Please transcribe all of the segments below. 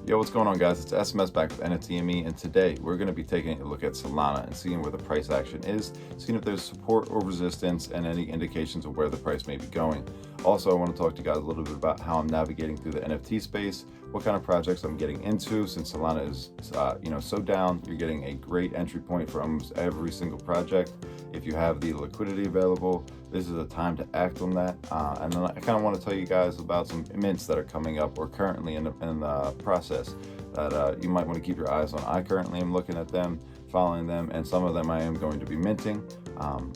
Yo, what's going on, guys? It's SMS back with NFTME, and today we're going to be taking a look at Solana and seeing where the price action is, seeing if there's support or resistance, and any indications of where the price may be going. Also, I want to talk to you guys a little bit about how I'm navigating through the NFT space, what kind of projects I'm getting into. Since Solana is, so down, you're getting a great entry point for almost every single project. If you have the liquidity available, this is a time to act on that. And then I kind of want to tell you guys about some mints that are coming up or currently in the process that you might want to keep your eyes on. I currently am looking at them, following them, and some of them I am going to be minting.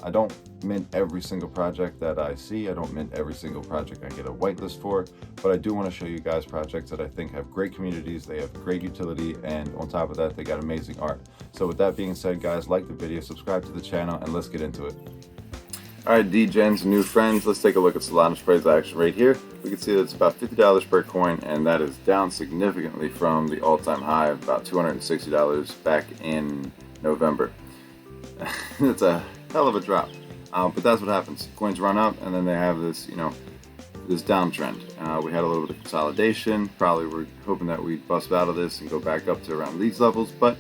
I don't mint every single project that I see. I don't mint every single project I get a whitelist for, but I do want to show you guys projects that I think have great communities, they have great utility, and on top of that, they got amazing art. So with that being said, guys, like the video, subscribe to the channel, and let's get into it. Alright, DGens, new friends, let's take a look at Solana's price action right here. We can see that it's about $50 per coin, and that is down significantly from the all-time high of about $260 back in November. It's a hell of a drop, but that's what happens. Coins run up, and then they have this, this downtrend. We had a little bit of consolidation. Probably we're hoping that we bust out of this and go back up to around these levels, but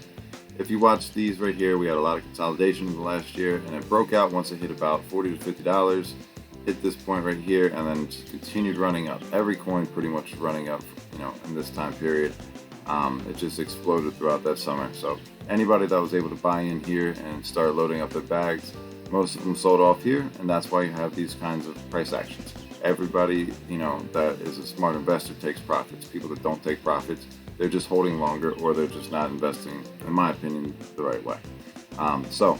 if you watch these right here, we had a lot of consolidation in the last year, and it broke out once it hit about $40 to $50, hit this point right here, and then just continued running up. Every coin pretty much running up, in this time period. It just exploded throughout that summer. So anybody that was able to buy in here and start loading up their bags, most of them sold off here, and that's why you have these kinds of price actions. Everybody, that is a smart investor takes profits. People that don't take profits, they're just holding longer, or they're just not investing, in my opinion, the right way. So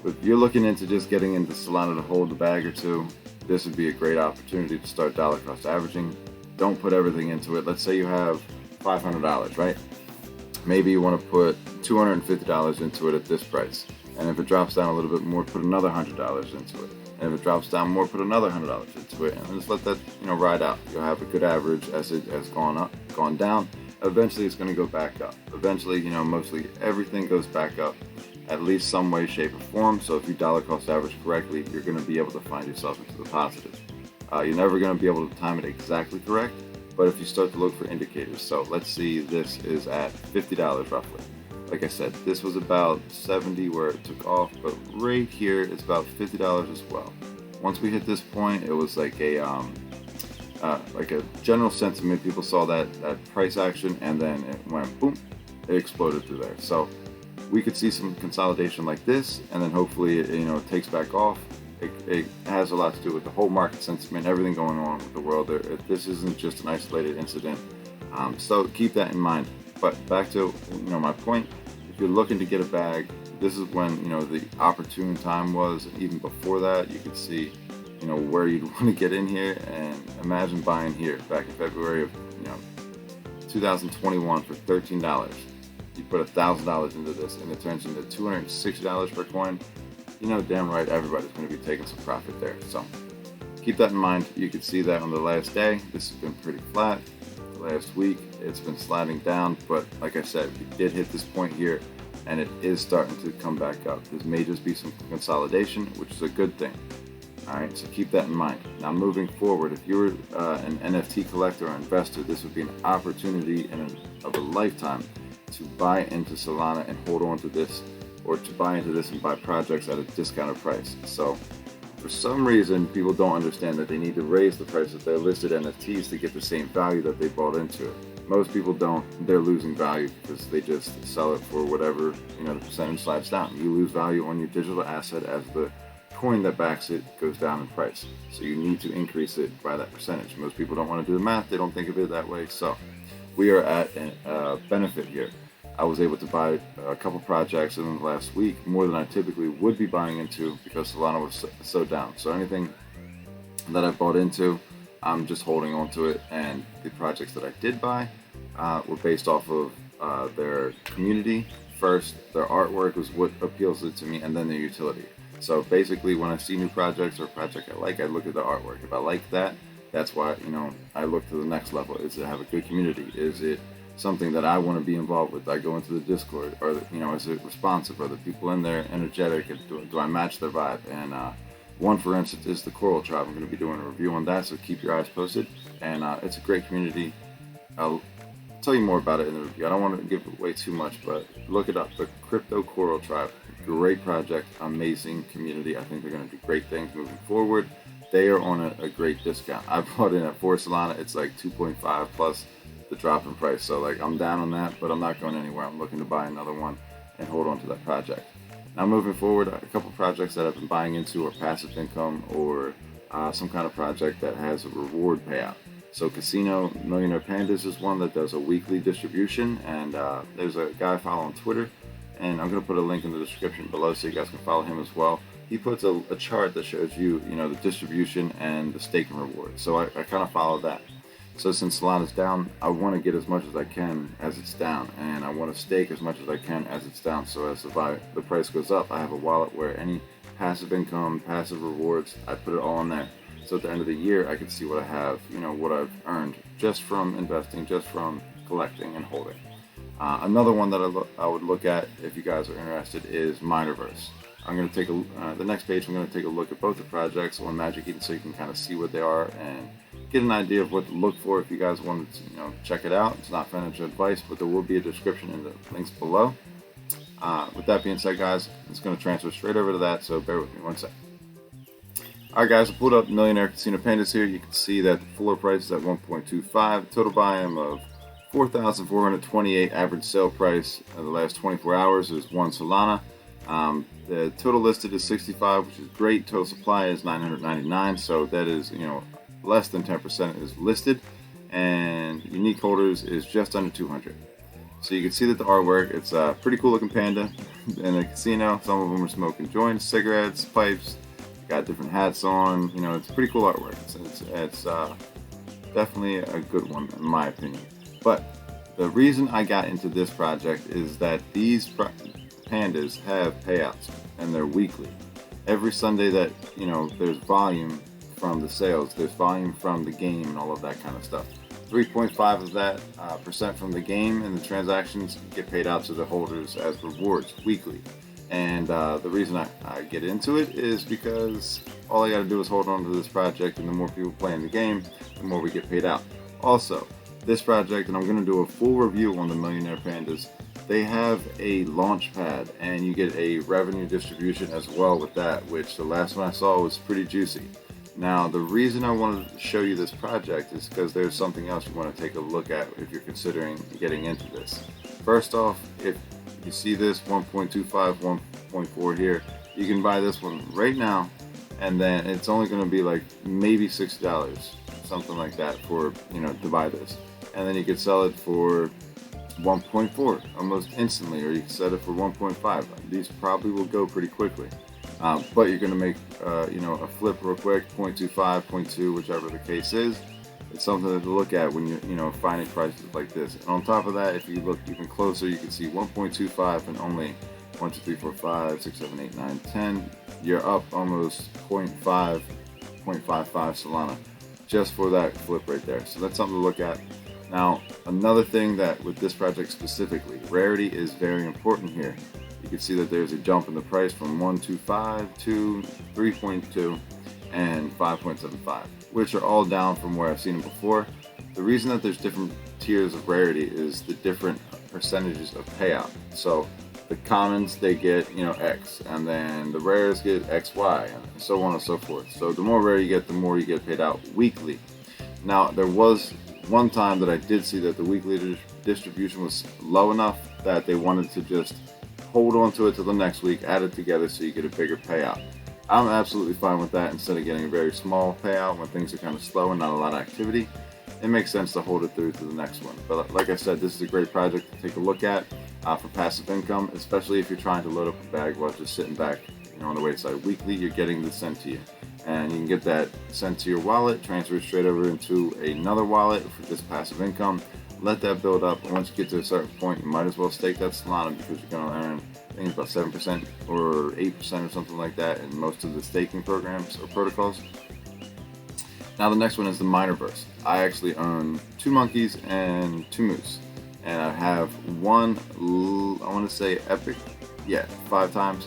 if you're looking into just getting into Solana to hold a bag or two, this would be a great opportunity to start dollar cost averaging. Don't put everything into it. Let's say you have $500, right? Maybe you want to put $250 into it at this price. And if it drops down a little bit more, put another $100 into it. And if it drops down more, put another $100 into it. And just let that, ride out. You'll have a good average as it has gone down. Eventually it's going to go back up. Eventually, mostly everything goes back up, at least some way, shape, or form. So if you dollar cost average correctly, you're going to be able to find yourself into the positive. You're never going to be able to time it exactly correct, but if you start to look for indicators. So let's see, this is at $50 roughly. Like I said, this was about 70 where it took off, but right here it's about $50 as well. Once we hit this point, it was like a general sentiment. People saw that price action, and then it went boom, it exploded through there. So we could see some consolidation like this, and then hopefully it takes back off. It has a lot to do with the whole market sentiment, everything going on with the world. This isn't just an isolated incident, so keep that in mind. But back to my point, if you're looking to get a bag, this is when the opportune time was, and even before that you could see where you'd want to get in here. And imagine buying here back in February of 2021 for $13. You put $1,000 into this, and it turns into $260 per coin. Damn right everybody's going to be taking some profit there. So keep that in mind. You can see that on the last day, this has been pretty flat. The last week it's been sliding down, but like I said, we did hit this point here, and it is starting to come back up. This may just be some consolidation, which is a good thing. Alright, so keep that in mind. Now moving forward, if you're an NFT collector or investor, this would be an opportunity of a lifetime to buy into Solana and hold on to this, or to buy into this and buy projects at a discounted price. So for some reason, people don't understand that they need to raise the price of their listed NFTs to get the same value that they bought into it. Most people don't. They're losing value because they just sell it for whatever, the percentage slides down. You lose value on your digital asset as the coin that backs it goes down in price. So you need to increase it by that percentage. Most people don't want to do the math. They don't think of it that way. So we are at a benefit here. I was able to buy a couple projects in the last week, more than I typically would be buying into, because Solana was so down. So anything that I bought into, I'm just holding on to it. And the projects that I did buy were based off of their community first. Their artwork was what appeals to me, and then their utility. So basically, when I see new projects or a project I like, I look at the artwork. If I like that, that's why I look to the next level. Is it have a good community? Is it something that I want to be involved with? I go into the Discord, or is it responsive? Are the people in there energetic? Do I match their vibe? And one, for instance, is the Coral Tribe. I'm going to be doing a review on that, so keep your eyes posted. And it's a great community. tell you more about it in the review. I don't want to give away too much, but look it up. The Crypto Coral Tribe, great project, amazing community. I think they're going to do great things moving forward. They are on a great discount. I bought in at 4 Solana. It's like 2.5 plus the drop in price. So like I'm down on that, but I'm not going anywhere. I'm looking to buy another one and hold on to that project. Now moving forward, a couple projects that I've been buying into are passive income or some kind of project that has a reward payout. So Casino Millionaire Pandas is one that does a weekly distribution, and there's a guy I follow on Twitter, and I'm going to put a link in the description below so you guys can follow him as well. He puts a chart that shows you, the distribution and the staking reward. So I kind of follow that. So since Solana's down, I want to get as much as I can as it's down, and I want to stake as much as I can as it's down. So as the price goes up, I have a wallet where any passive income, passive rewards, I put it all in there. So at the end of the year, I can see what I have, what I've earned just from investing, just from collecting and holding. Another one that I would look at if you guys are interested is Minerverse. I'm going to take the next page. I'm going to take a look at both the projects on Magic Eden so you can kind of see what they are and get an idea of what to look for if you guys want to, check it out. It's not financial advice, but there will be a description in the links below. With that being said, guys, it's going to transfer straight over to that, so bear with me one second. Alright guys, I pulled up Millionaire Casino Pandas here. You can see that the floor price is at 1.25, total volume of 4,428, average sale price of the last 24 hours is 1 Solana. The total listed is 65, which is great. Total supply is 999, so that is, less than 10% is listed, and unique holders is just under 200. So you can see that the artwork, it's a pretty cool looking panda in a casino. Some of them are smoking joints, cigarettes, pipes. Got different hats on, it's pretty cool artwork. It's definitely a good one in my opinion. But the reason I got into this project is that these pandas have payouts and they're weekly. Every Sunday that there's volume from the sales, there's volume from the game and all of that kind of stuff. 3.5 of that percent from the game and the transactions get paid out to the holders as rewards weekly. And the reason I get into it is because all I got to do is hold on to this project, and the more people play in the game, the more we get paid out. Also, this project, and I'm going to do a full review on the Millionaire Pandas, they have a launch pad, and you get a revenue distribution as well with that, which the last one I saw was pretty juicy. Now, the reason I wanted to show you this project is because there's something else you want to take a look at if you're considering getting into this. First off, if you see this 1.25, 1.4 here, you can buy this one right now, and then it's only going to be like maybe $60, something like that, for to buy this, and then you could sell it for 1.4 almost instantly, or you can sell it for 1.5. These probably will go pretty quickly, but you're going to make a flip real quick, 0.25, 0.2, whichever the case is. It's something to look at when you're finding prices like this. And on top of that, if you look even closer, you can see 1.25 and only 1, 2, 3, 4, 5, 6, 7, 8, 9, 10. You're up almost 0.5, 0.55 Solana just for that flip right there. So that's something to look at. Now, another thing that with this project specifically, rarity is very important here. You can see that there's a jump in the price from 1.25 to 3.2 and 5.75, which are all down from where I've seen them before. The reason that there's different tiers of rarity is the different percentages of payout. So the commons, they get X, and then the rares get XY, and so on and so forth. So the more rare you get, the more you get paid out weekly. Now, there was one time that I did see that the weekly distribution was low enough that they wanted to just hold on to it till the next week, add it together so you get a bigger payout. I'm absolutely fine with that. Instead of getting a very small payout when things are kind of slow and not a lot of activity, it makes sense to hold it through to the next one. But like I said, this is a great project to take a look at for passive income, especially if you're trying to load up a bag while just sitting back on the wait side. Weekly, you're getting the sent to you, and you can get that sent to your wallet, transfer it straight over into another wallet for just passive income. Let that build up, and once you get to a certain point, you might as well stake that Solana, because you're going to earn, I think, about 7% or 8% or something like that in most of the staking programs or protocols. Now the next one is the Minerverse. I actually own 2 monkeys and 2 moose, and I have one, I want to say epic, 5 times,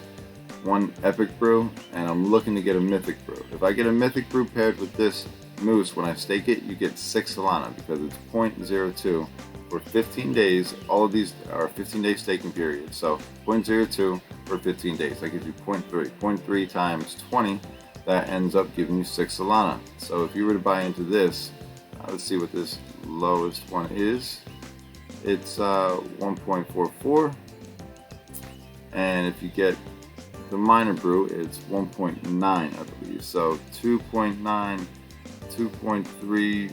one epic brew, and I'm looking to get a mythic brew. If I get a mythic brew paired with this moose, when I stake it, you get 6 Solana, because it's 0.02 for 15 days. All of these are 15-day staking periods. So 0.02 for 15 days. That gives you 0.3. 0.3 times 20, that ends up giving you 6 Solana. So if you were to buy into this, let's see what this lowest one is. It's 1.44. And if you get the miner brew, it's 1.9, I believe. So 2.9, 2.34,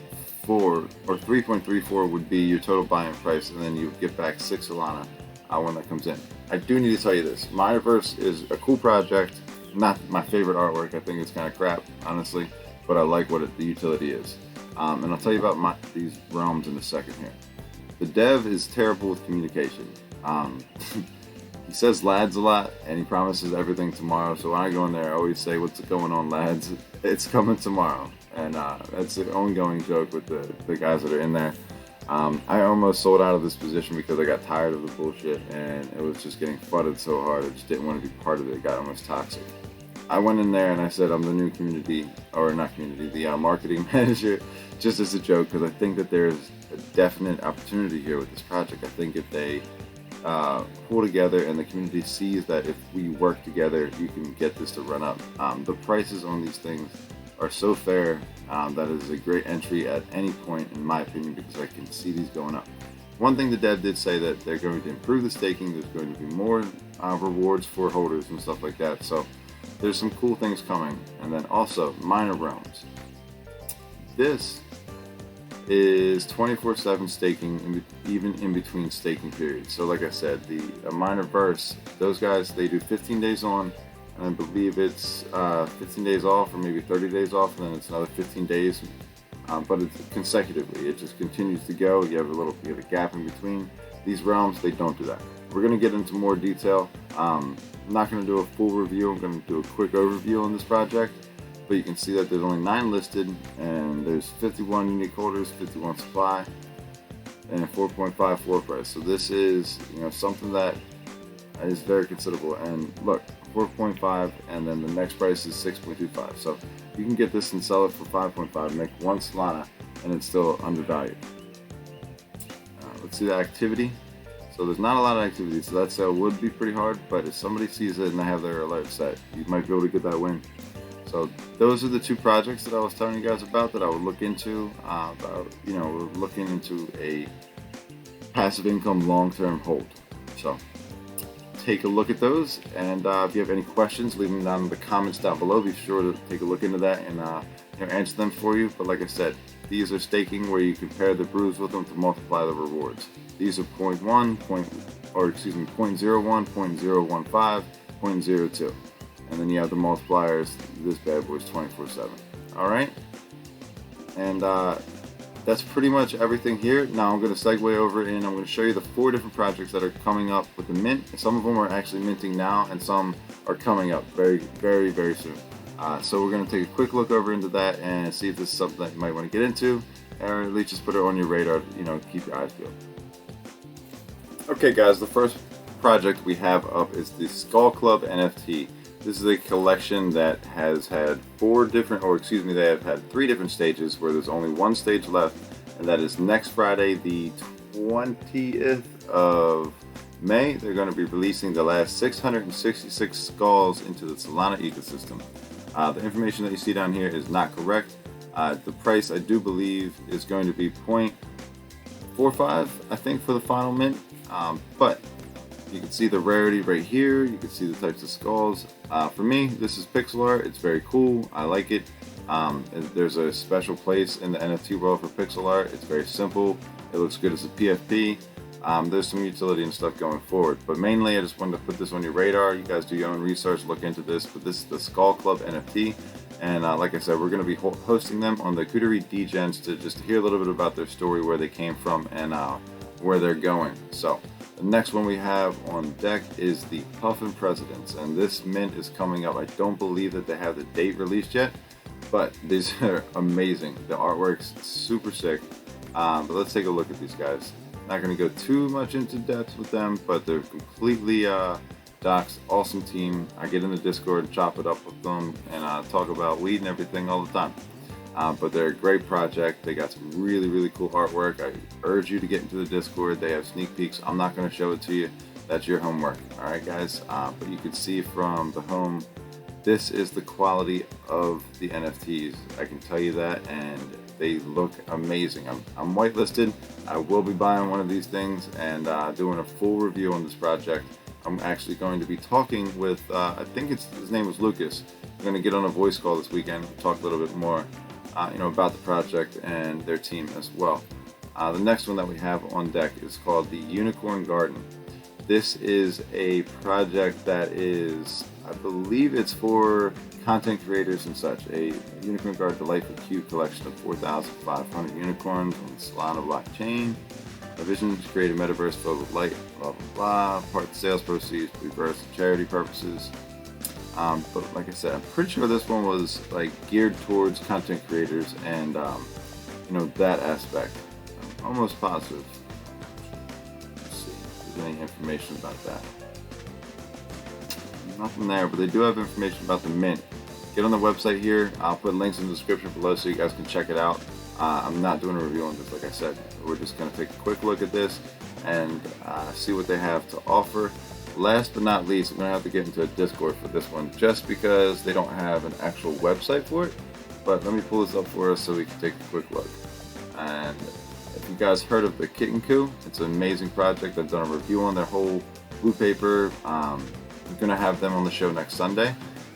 or 3.34 would be your total buying price, and then you get back 6 Solana when that comes in. I do need to tell you this: Minerverse is a cool project. Not my favorite artwork. I think it's kind of crap, honestly, but I like what the utility is. And I'll tell you about these realms in a second here. The dev is terrible with communication. He says lads a lot, and he promises everything tomorrow. So when I go in there, I always say, "What's going on, lads? It's coming tomorrow." And that's an ongoing joke with the guys that are in there. I almost sold out of this position because I got tired of the bullshit, and it was just getting flooded so hard. I just didn't want to be part of it. It got almost toxic. I went in there and I said I'm the new the marketing manager, just as a joke, because I think that there's a definite opportunity here with this project. I think if they pull together and the community sees that if we work together, you can get this to run up. The prices on these things are so fair that it is a great entry at any point, in my opinion, because I can see these going up. One thing the dev did say that they're going to improve the staking. There's going to be more rewards for holders and stuff like that. So there's some cool things coming. And then also miner realms. This is 24/7 staking, even in between staking periods. So like I said, the Minerverse, those guys, they do 15 days on, and I believe it's 15 days off, or maybe 30 days off, and then it's another 15 days. But it's consecutively. It just continues to go. You have a gap in between. These realms, they don't do that. We're going to get into more detail. I'm not going to do a full review. I'm going to do a quick overview on this project. But you can see that there's only 9 listed, and there's 51 unique holders, 51 supply, and a 4.5 floor price. So this is, something that is very considerable. And look, 4.5, and then the next price is 6.25. So you can get this and sell it for 5.5, make 1 Solana, and it's still undervalued. Let's see the activity. So there's not a lot of activity, so that sale would be pretty hard. But if somebody sees it and they have their alert set, you might be able to get that win. So those are the 2 projects that I was telling you guys about that I would look into. We're looking into a passive income long-term hold. So take a look at those, and if you have any questions, leave them down in the comments down below. Be sure to take a look into that and answer them for you. But like I said, these are staking where you compare the brews with them to multiply the rewards. These are 0.1, 0.01, 0.015, 0.02. And then you have the multipliers. This bad boy is 24/7. All right, and that's pretty much everything here. Now I'm going to segue over and I'm going to show you the 4 different projects that are coming up with the mint. Some of them are actually minting now, and some are coming up very, very, very soon. So we're going to take a quick look over into that and see if this is something that you might want to get into, or at least just put it on your radar. Keep your eyes peeled. Okay, guys, the first project we have up is the Skull Club NFT. This is a collection that has had they have had 3 different stages, where there's only 1 stage left, and that is next Friday, the 20th of May. They're going to be releasing the last 666 skulls into the Solana ecosystem. The information that you see down here is not correct. The price, I do believe, is going to be 0.45, I think, for the final mint. But you can see the rarity right here. You can see the types of skulls. For me, this is pixel art. It's very cool. I like it. There's a special place in the NFT world for pixel art. It's very simple. It looks good as a PFP. There's some utility and stuff going forward. But mainly, I just wanted to put this on your radar. You guys do your own research, look into this. But this is the Skull Club NFT. And like I said, we're going to be hosting them on the Coterie DeGents to just hear a little bit about their story, where they came from, and where they're going. So the next one we have on deck is the Puffin Presidents, and this mint is coming up. I don't believe that they have the date released yet, but these are amazing. The artwork's super sick. But let's take a look at these guys. Not going to go too much into depth with them, but they're completely docs. Awesome team. I get in the Discord and chop it up with them, and talk about weed and everything all the time. But they're a great project. They got some really cool artwork. I urge you to get into the Discord. They have sneak peeks. I'm not going to show it to you. That's your homework. All right, guys. But you can see from the home, this is the quality of the NFTs. I can tell you that, and they look amazing. I'm whitelisted. I will be buying one of these things and doing a full review on this project. I'm actually going to be talking with, I think his name was Lucas. I'm going to get on a voice call this weekend, talk a little bit more, about the project and their team as well. The next one that we have on deck is called the Unicorn Garden. This is a project that is, I believe it's for content creators and such. A Unicorn Garden Delightful Cube collection of 4,500 unicorns on the Solana blockchain. A vision to create a metaverse filled with light, blah, blah, blah. Part of the sales proceeds, reverse charity purposes. But like I said, I'm pretty sure this one was like geared towards content creators and, that aspect. I'm almost positive. Let's see if there's any information about that. Nothing there, but they do have information about the mint. Get on the website here. I'll put links in the description below so you guys can check it out. I'm not doing a review on this, like I said. We're just going to take a quick look at this and see what they have to offer. Last but not least, I'm going to have to get into a Discord for this one just because they don't have an actual website for it. But let me pull this up for us so we can take a quick look. And if you guys heard of the Kitten Coup, it's an amazing project. I've done a review on their whole blue paper. I'm going to have them on the show next Sunday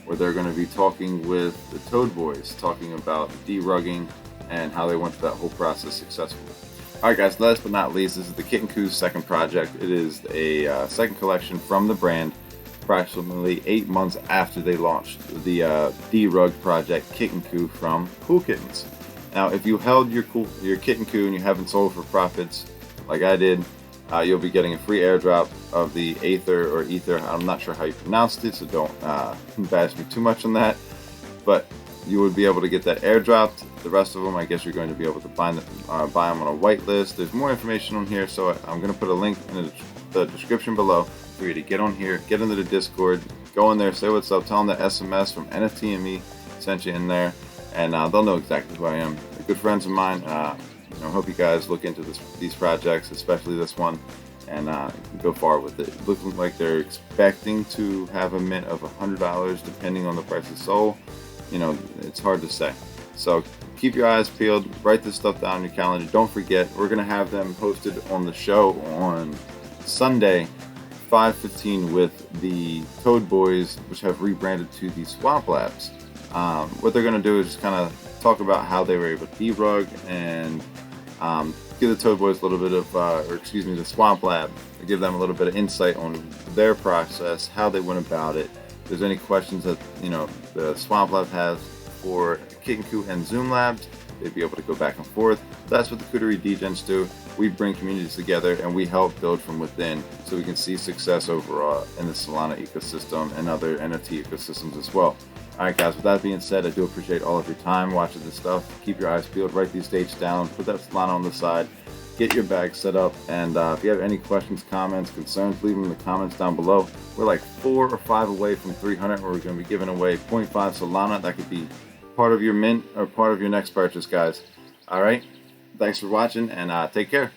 where they're going to be talking with the Toad Boys, talking about derugging and how they went through that whole process successfully. Alright guys, last but not least, this is the Kitten Coup's second project. It is a second collection from the brand, approximately 8 months after they launched the derug project Kitten Coup from Cool Kittens. Now, if you held your Kitten Coup and you haven't sold for profits, like I did, you'll be getting a free airdrop of the Aether or Ether. I'm not sure how you pronounced it, so don't bash me too much on that. But you would be able to get that airdropped. The rest of them, I guess you're going to be able to buy them on a whitelist. There's more information on here, so I'm going to put a link in the description below for you to get on here, get into the Discord, go in there, say what's up, tell them the SMS from Nft'S sent you in there, and they'll know exactly who I am. They're good friends of mine. I hope you guys look into these projects, especially this one, and go far with it. Looking like they're expecting to have a mint of $100 depending on the price of SOL. It's hard to say. So keep your eyes peeled, write this stuff down on your calendar. Don't forget, we're going to have them hosted on the show on Sunday, 5:15 with the Toad Boys, which have rebranded to the Swamp Labs. What they're going to do is just kind of talk about how they were able to derug and give the Toad Boys a little bit of, the Swamp Lab, give them a little bit of insight on their process, how they went about it. If there's any questions that the Swamp Lab has for Kitten Coup and Zoom Labs, they'd be able to go back and forth. That's what the Coterie DeGents do. We bring communities together and we help build from within so we can see success overall in the Solana ecosystem and other NFT ecosystems as well. Alright guys, with that being said, I do appreciate all of your time watching this stuff. Keep your eyes peeled, write these dates down, put that Solana on the side, get your bag set up, and if you have any questions, comments, concerns, leave them in the comments down below. We're like 4 or 5 away from 300 where we're going to be giving away 0.5 Solana. That could be part of your mint or part of your next purchase, guys. Alright, thanks for watching and take care.